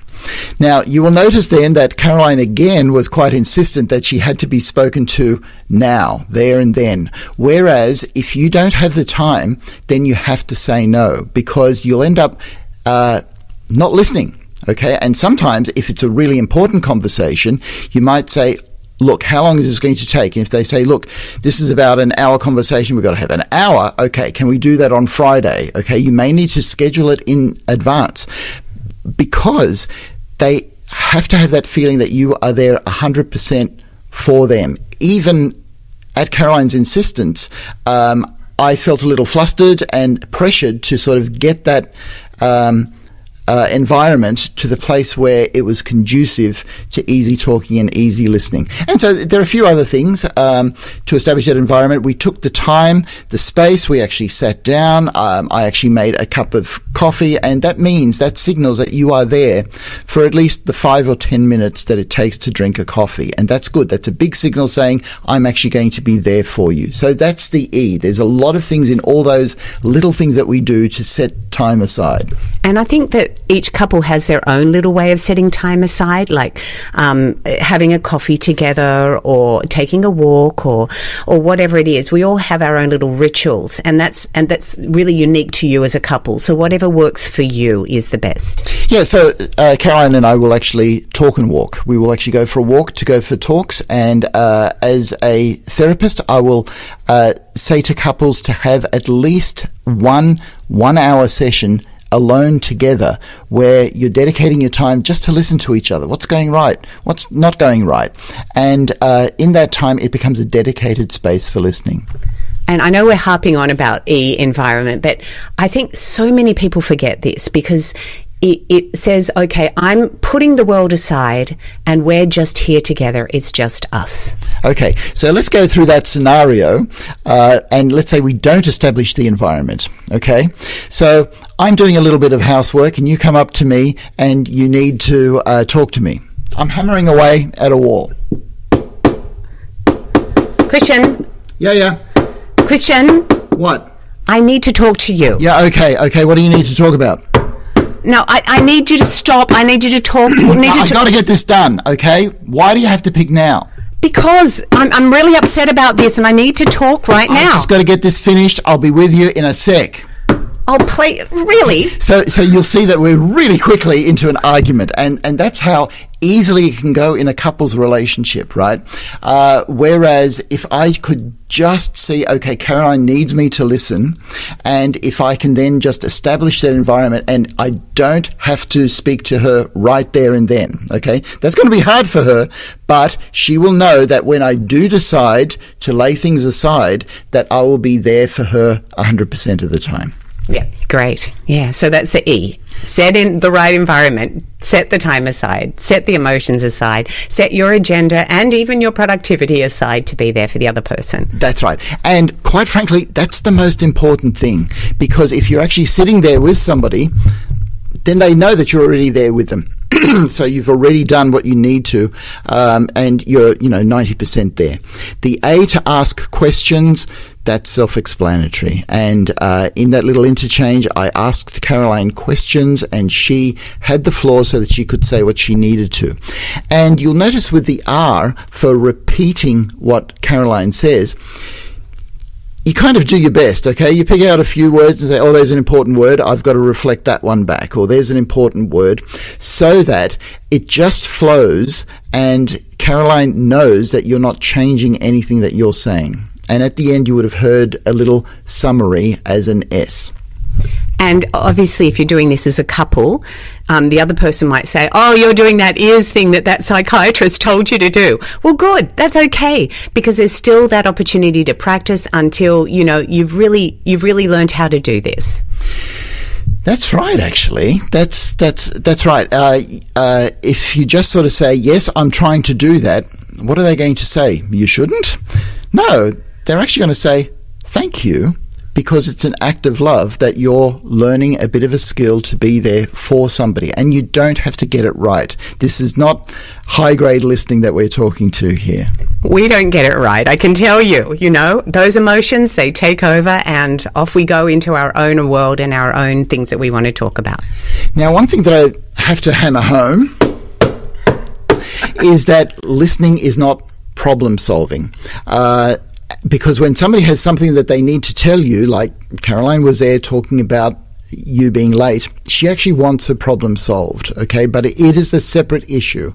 Now, you will notice then that Caroline again was quite insistent that she had to be spoken to now, there and then. Whereas if you don't have the time, then you have to say no, because you'll end up not listening. Okay, and sometimes if it's a really important conversation, you might say, look, how long is this going to take? And if they say, look, this is about an hour conversation, we've got to have an hour. Okay, can we do that on Friday? Okay, you may need to schedule it in advance, because they have to have that feeling that you are there 100% for them. Even at Caroline's insistence, I felt a little flustered and pressured to sort of get that environment to the place where it was conducive to easy talking and easy listening. And so there are a few other things to establish that environment. We took the time, the space, we actually sat down, I actually made a cup of coffee, and that signals that you are there for at least the 5 or 10 minutes that it takes to drink a coffee. And that's good. That's a big signal saying, I'm actually going to be there for you. So that's the E. There's a lot of things in all those little things that we do to set time aside. And I think that each couple has their own little way of setting time aside, like having a coffee together or taking a walk or whatever it is. We all have our own little rituals, and that's really unique to you as a couple. So whatever works for you is the best. Yeah, so Caroline and I will actually talk and walk. We will actually go for a walk to go for talks, and as a therapist, I will say to couples to have at least one 1 hour session alone together, where you're dedicating your time just to listen to each other. What's going right? What's not going right? And in that time, it becomes a dedicated space for listening. And I know we're harping on about E, environment, but I think so many people forget this because it says, okay, I'm putting the world aside and we're just here together. It's just us. Okay, so let's go through that scenario, and let's say we don't establish the environment, okay? So I'm doing a little bit of housework and you come up to me and you need to talk to me. I'm hammering away at a wall. Christian. Yeah. Christian. What? I need to talk to you. Yeah, okay, what do you need to talk about? No, I need you to stop. I need you to talk. I've got to get this done, okay? Why do you have to pick now? Because I'm really upset about this and I need to talk right now. I've just got to get this finished. I'll be with you in a sec. Oh, please, really? So you'll see that we're really quickly into an argument, and that's how easily it can go in a couple's relationship, right? Whereas if I could just see, okay, Caroline needs me to listen, and if I can then just establish that environment and I don't have to speak to her right there and then, okay? That's going to be hard for her, but she will know that when I do decide to lay things aside, that I will be there for her 100% of the time. Yeah, great. Yeah, so that's the E. Set in the right environment, set the time aside, set the emotions aside, set your agenda and even your productivity aside to be there for the other person. That's right. And quite frankly, that's the most important thing, because if you're actually sitting there with somebody, then they know that you're already there with them. So you've already done what you need to, and you're 90% there. The A, to ask questions, that's self-explanatory. And in that little interchange, I asked Caroline questions and she had the floor so that she could say what she needed to. And you'll notice with the R, for repeating what Caroline says, you kind of do your best, okay? You pick out a few words and say, oh, there's an important word, I've got to reflect that one back, or there's an important word, so that it just flows and Caroline knows that you're not changing anything that you're saying. And at the end, you would have heard a little summary as an S. And obviously, if you're doing this as a couple, the other person might say, oh, you're doing that ears thing that psychiatrist told you to do. Well, good. That's okay. Because there's still that opportunity to practice until, you've really learned how to do this. That's right, actually. That's right. If you just sort of say, yes, I'm trying to do that, what are they going to say? You shouldn't? No, they're actually going to say, thank you. Because it's an act of love that you're learning a bit of a skill to be there for somebody, and you don't have to get it right. This is not high-grade listening that we're talking to here. We don't get it right, I can tell you. Those emotions, they take over and off we go into our own world and our own things that we want to talk about. Now, one thing that I have to hammer home is that listening is not problem solving. Because when somebody has something that they need to tell you, like Caroline was there talking about you being late, she actually wants her problem solved, okay? But it is a separate issue.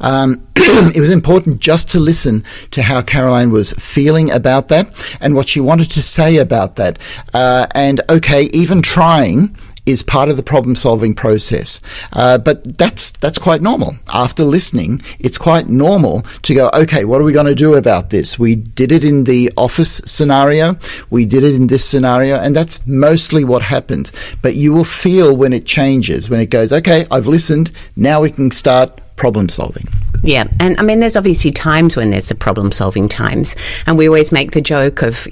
It was important just to listen to how Caroline was feeling about that and what she wanted to say about that. And okay, even trying is part of the problem-solving process. But that's quite normal. After listening, it's quite normal to go, okay, what are we going to do about this? We did it in the office scenario. We did it in this scenario. And that's mostly what happens. But you will feel when it changes, when it goes, okay, I've listened. Now we can start problem solving. Yeah, and I mean, there's obviously times when there's the problem-solving times, and we always make the joke of,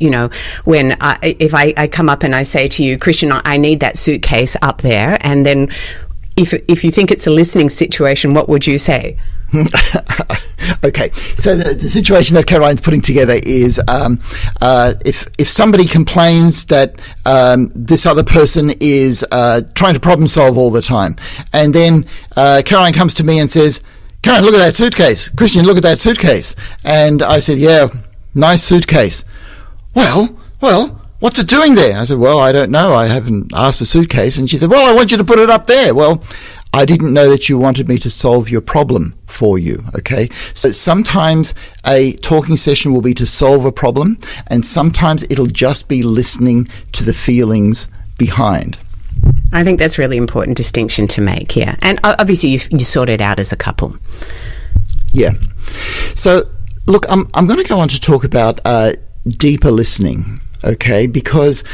when if I come up and I say to you, Christian, I need that suitcase up there, and then if you think it's a listening situation, what would you say? Okay, so the situation that Caroline's putting together is if somebody complains that this other person is trying to problem solve all the time, and then Caroline comes to me and says, Caroline, look at that suitcase. Christian, look at that suitcase. And I said, yeah, nice suitcase. Well, what's it doing there? I said, well, I don't know. I haven't asked the suitcase. And she said, well, I want you to put it up there. Well, I didn't know that you wanted me to solve your problem for you, okay? So sometimes a talking session will be to solve a problem, and sometimes it'll just be listening to the feelings behind. I think that's a really important distinction to make, yeah. And obviously you sort it out as a couple. Yeah. So, look, I'm going to go on to talk about deeper listening. okay? Because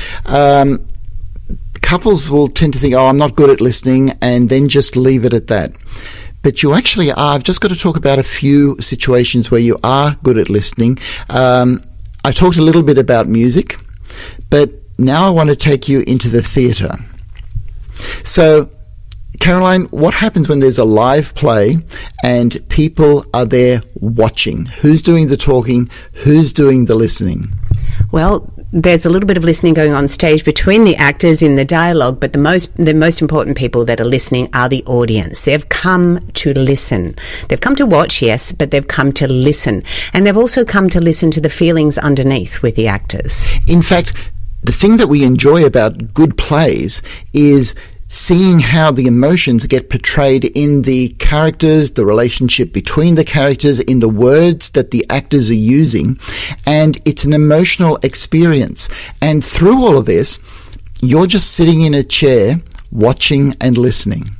couples will tend to think, I'm not good at listening, and then just leave it at that. But you actually are. I've just got to talk about a few situations where you are good at listening. I talked a little bit about music, but now I want to take you into the theatre. So, Caroline, what happens when there's a live play and people are there watching? Who's doing the talking? Who's doing the listening? Well, there's a little bit of listening going on stage between the actors in the dialogue, but the most important people that are listening are the audience. They've come to listen. They've come to watch, yes, but they've come to listen. And they've also come to listen to the feelings underneath with the actors. In fact, the thing that we enjoy about good plays is seeing how the emotions get portrayed in the characters, the relationship between the characters, in the words that the actors are using. And it's an emotional experience. And through all of this, you're just sitting in a chair watching and listening.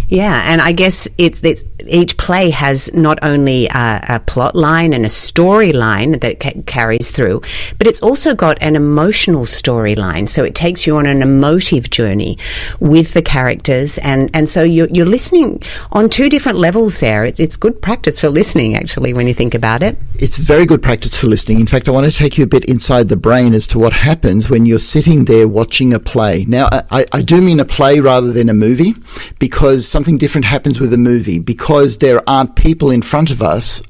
Yeah, and I guess it's each play has not only a plot line and a storyline that carries through, but it's also got an emotional storyline. So it takes you on an emotive journey with the characters, and so you're listening on two different levels there. It's good practice for listening, actually, when you think about it. It's very good practice for listening. In fact, I want to take you a bit inside the brain as to what happens when you're sitting there watching a play. Now, I do mean a play rather than a movie, because something different happens with a movie. Because there aren't people in front of us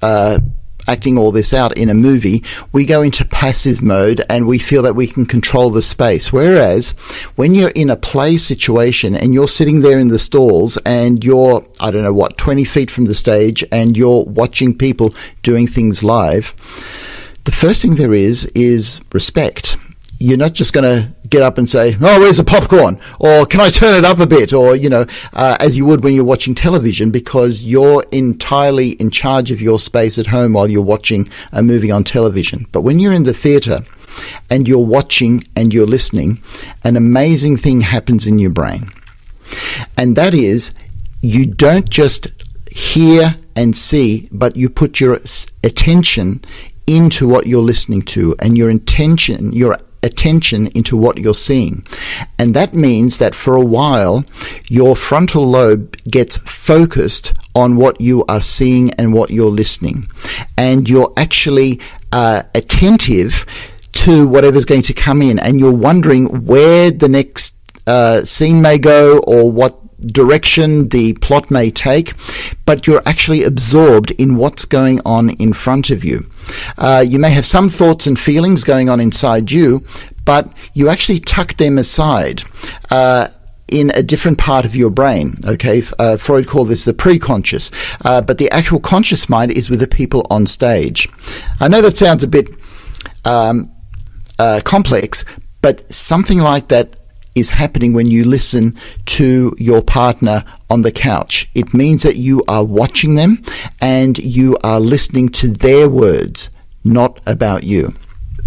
acting all this out in a movie, we go into passive mode and we feel that we can control the space. Whereas when you're in a play situation and you're sitting there in the stalls and you're, 20 feet from the stage, and you're watching people doing things live, the first thing there is respect. You're not just going to get up and say, where's the popcorn? Or can I turn it up a bit? Or, as you would when you're watching television, because you're entirely in charge of your space at home while you're watching a movie on television. But when you're in the theatre and you're watching and you're listening, an amazing thing happens in your brain. And that is, you don't just hear and see, but you put your attention into what you're listening to, and your attention into what you're seeing. And that means that for a while, your frontal lobe gets focused on what you are seeing and what you're listening. And you're actually attentive to whatever's going to come in, and you're wondering where the next scene may go or what direction the plot may take, but you're actually absorbed in what's going on in front of you. You may have some thoughts and feelings going on inside you, but you actually tuck them aside in a different part of your brain. Okay, Freud called this the preconscious, but the actual conscious mind is with the people on stage. I know that sounds a bit complex, but something like that is happening when you listen to your partner on the couch. It means that you are watching them and you are listening to their words, not about you.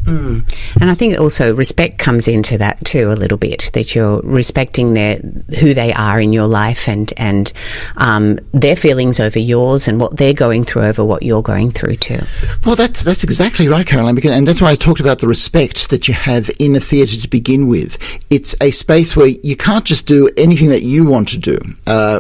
And I think also respect comes into that too a little bit, that you're respecting who they are in your life and their feelings over yours and what they're going through over what you're going through too. Well, that's exactly right, Caroline, and that's why I talked about the respect that you have in a theatre to begin with. It's a space where you can't just do anything that you want to do.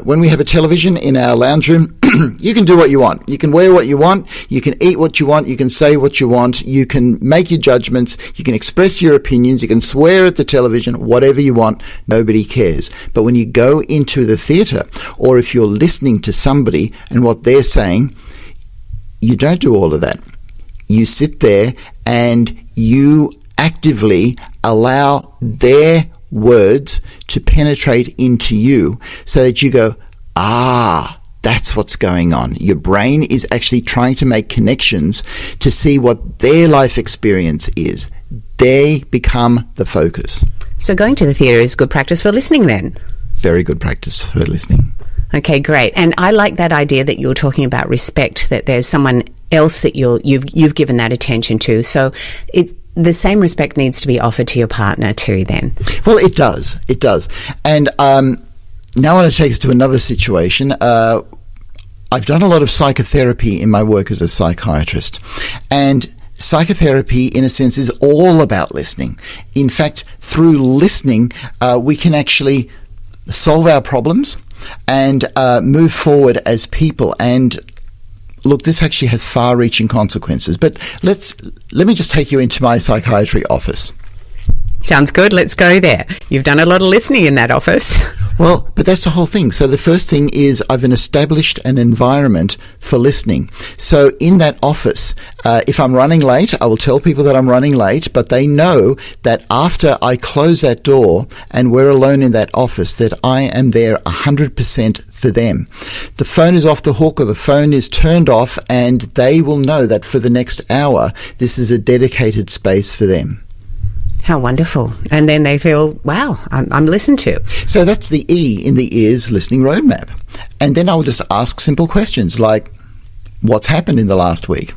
When we have a television in our lounge room, you can do what you want. You can wear what you want. You can eat what you want. You can say what you want. You can make your judgments. You can express your opinions. You can swear at the television, whatever you want. Nobody cares. But when you go into the theatre, or if you're listening to somebody and what they're saying, you don't do all of that. You sit there and you actively allow their words to penetrate into you so that you go, that's what's going on. Your brain is actually trying to make connections to see what their life experience is. They become the focus. So going to the theatre is good practice for listening then? Very good practice for listening. Okay, great. And I like that idea that you're talking about respect, that there's someone else that you've given that attention to. So the same respect needs to be offered to your partner too then. Well, it does. It does. And now I want to take us to another situation. I've done a lot of psychotherapy in my work as a psychiatrist, and psychotherapy, in a sense, is all about listening. In fact, through listening, we can actually solve our problems and move forward as people. And look, this actually has far-reaching consequences. But let me just take you into my psychiatry office. Sounds good. Let's go there. You've done a lot of listening in that office. Well, but that's the whole thing. So the first thing is I've established an environment for listening. So in that office, if I'm running late, I will tell people that I'm running late, but they know that after I close that door and we're alone in that office, that I am there 100% for them. The phone is off the hook or the phone is turned off, and they will know that for the next hour, this is a dedicated space for them. How wonderful. And then they feel, wow, I'm listened to. So that's the E in the ears listening roadmap. And then I'll just ask simple questions like, what's happened in the last week?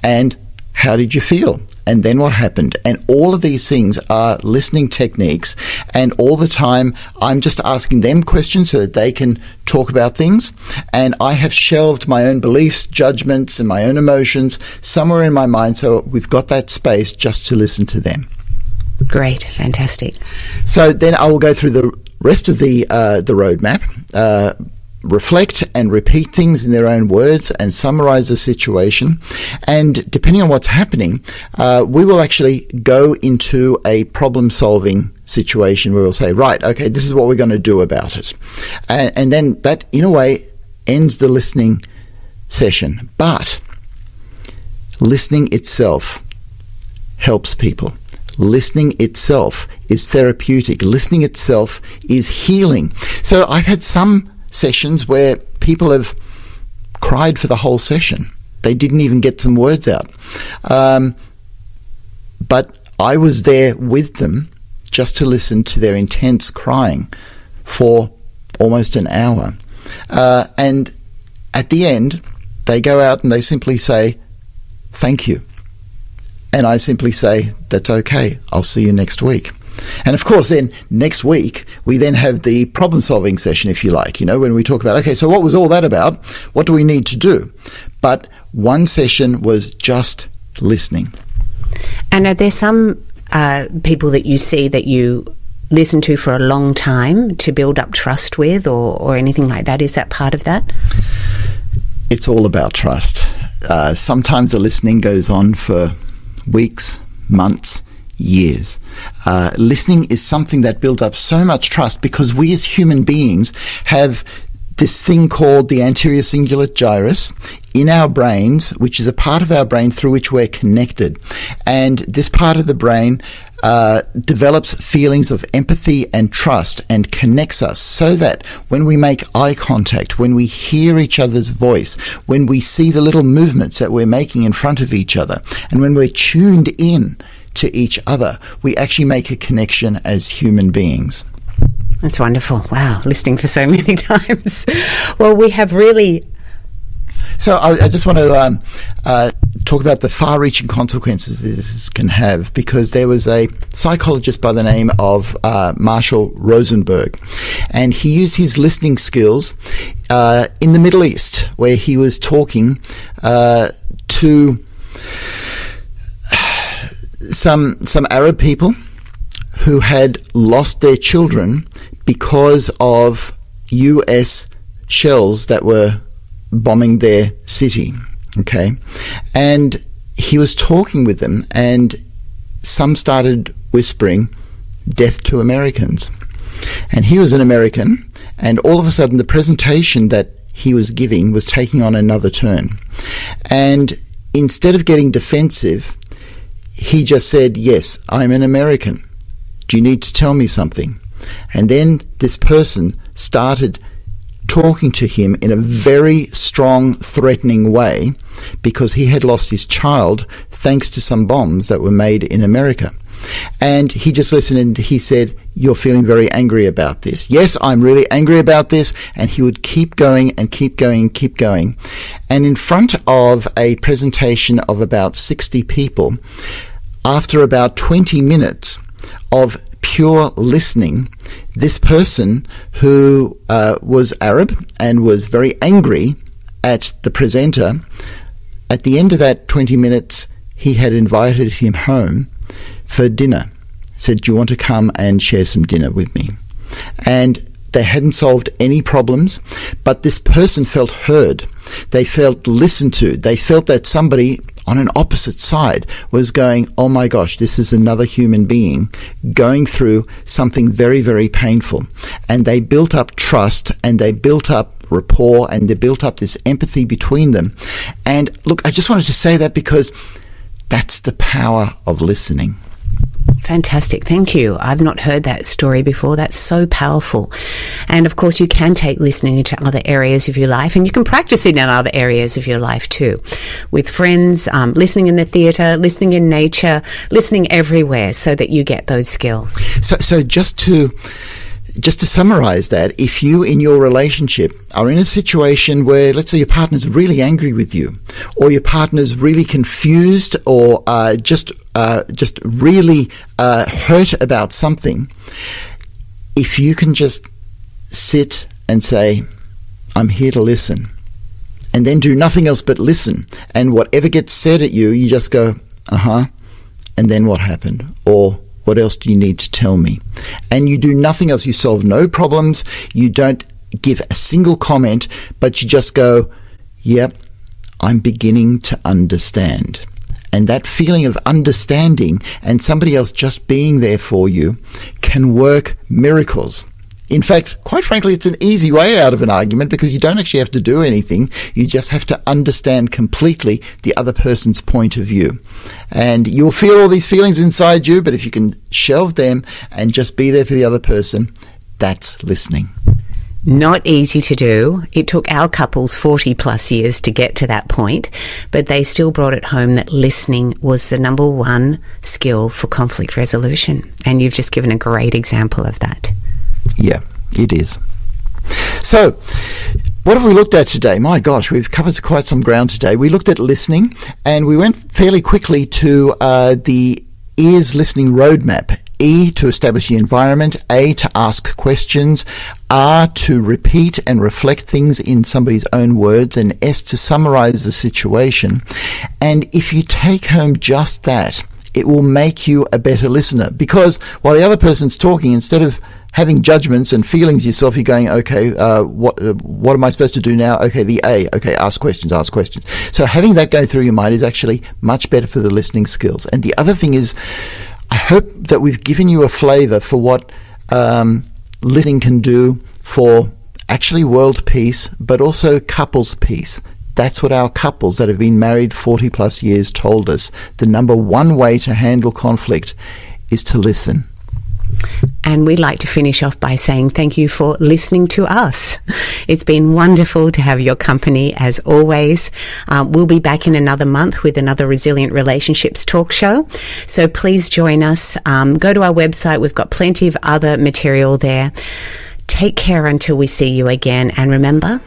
And how did you feel? And then what happened? And all of these things are listening techniques. And all the time, I'm just asking them questions so that they can talk about things. And I have shelved my own beliefs, judgments, and my own emotions somewhere in my mind. So we've got that space just to listen to them. Great. Fantastic. So then I will go through the rest of the roadmap, reflect and repeat things in their own words and summarize the situation. And depending on what's happening, we will actually go into a problem-solving situation where we'll say, right, okay, this is what we're going to do about it. And then that, in a way, ends the listening session. But listening itself helps people. Listening itself is therapeutic. Listening itself is healing. So I've had some sessions where people have cried for the whole session. They didn't even get some words out. But I was there with them just to listen to their intense crying for almost an hour. And at the end, they go out and they simply say, thank you. And I simply say, that's okay, I'll see you next week. And of course, then next week, we then have the problem-solving session, if you like, when we talk about, okay, so what was all that about? What do we need to do? But one session was just listening. And are there some people that you see that you listen to for a long time to build up trust with or anything like that? Is that part of that? It's all about trust. Sometimes the listening goes on for weeks, months, years. Listening is something that builds up so much trust because we as human beings have this thing called the anterior cingulate gyrus in our brains, which is a part of our brain through which we're connected. And this part of the brain develops feelings of empathy and trust and connects us so that when we make eye contact, when we hear each other's voice, when we see the little movements that we're making in front of each other, and when we're tuned in to each other, we actually make a connection as human beings. That's wonderful. Wow, listening for so many times. Well, we have really... So I just want to talk about the far-reaching consequences this can have, because there was a psychologist by the name of Marshall Rosenberg, and he used his listening skills in the Middle East, where he was talking to some Arab people who had lost their children because of US shells that were bombing their city. Okay, and he was talking with them, and some started whispering, "Death to Americans." And he was an American, and all of a sudden the presentation that he was giving was taking on another turn. And instead of getting defensive, he just said, "Yes, I'm an American. Do you need to tell me something?" And then this person started talking to him in a very strong, threatening way because he had lost his child thanks to some bombs that were made in America. And he just listened and he said, "You're feeling very angry about this." "Yes, I'm really angry about this." And he would keep going and keep going and keep going. And in front of a presentation of about 60 people, after about 20 minutes of pure listening, this person who was Arab and was very angry at the presenter, at the end of that 20 minutes, he had invited him home for dinner. Said, do you want to come and share some dinner with me? And they hadn't solved any problems, but this person felt heard. They felt listened to. They felt that somebody on an opposite side was going, oh my gosh, this is another human being going through something very, very painful. And they built up trust, and they built up rapport, and they built up this empathy between them. And look, I just wanted to say that because that's the power of listening. Fantastic. Thank you. I've not heard that story before. That's so powerful. And of course, you can take listening into other areas of your life, and you can practice it in other areas of your life too. With friends, listening in the theatre, listening in nature, listening everywhere so that you get those skills. So just to summarize that, if you in your relationship are in a situation where, let's say, your partner's really angry with you, or your partner's really confused, or just really hurt about something, if you can just sit and say, I'm here to listen, and then do nothing else but listen, and whatever gets said at you, you just go, and then what happened? Or what else do you need to tell me? And you do nothing else. You solve no problems. You don't give a single comment, but you just go, yep, I'm beginning to understand. And that feeling of understanding and somebody else just being there for you can work miracles. In fact, quite frankly, it's an easy way out of an argument, because you don't actually have to do anything. You just have to understand completely the other person's point of view. And you'll feel all these feelings inside you, but if you can shelve them and just be there for the other person, that's listening. Not easy to do. It took our couples 40 plus years to get to that point, but they still brought it home that listening was the number one skill for conflict resolution. And you've just given a great example of that. Yeah, it is. So, what have we looked at today? My gosh, we've covered quite some ground today. We looked at listening, and we went fairly quickly to the ears listening roadmap. E, to establish the environment. A, to ask questions. R, to repeat and reflect things in somebody's own words. And S, to summarize the situation. And if you take home just that, it will make you a better listener. Because while the other person's talking, instead of having judgments and feelings yourself, you're going, okay, what am I supposed to do now? Okay, the A, okay, ask questions. So having that go through your mind is actually much better for the listening skills. And the other thing is, I hope that we've given you a flavor for what listening can do for actually world peace, but also couples peace. That's what our couples that have been married 40 plus years told us. The number one way to handle conflict is to listen. And we'd like to finish off by saying thank you for listening to us. It's been wonderful to have your company as always. We'll be back in another month with another Resilient Relationships talk show. So please join us. Go to our website. We've got plenty of other material there. Take care until we see you again. And remember,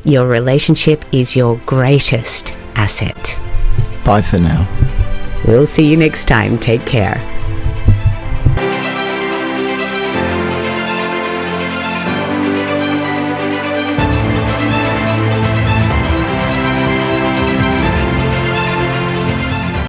your relationship is your greatest asset. Bye for now. We'll see you next time. Take care.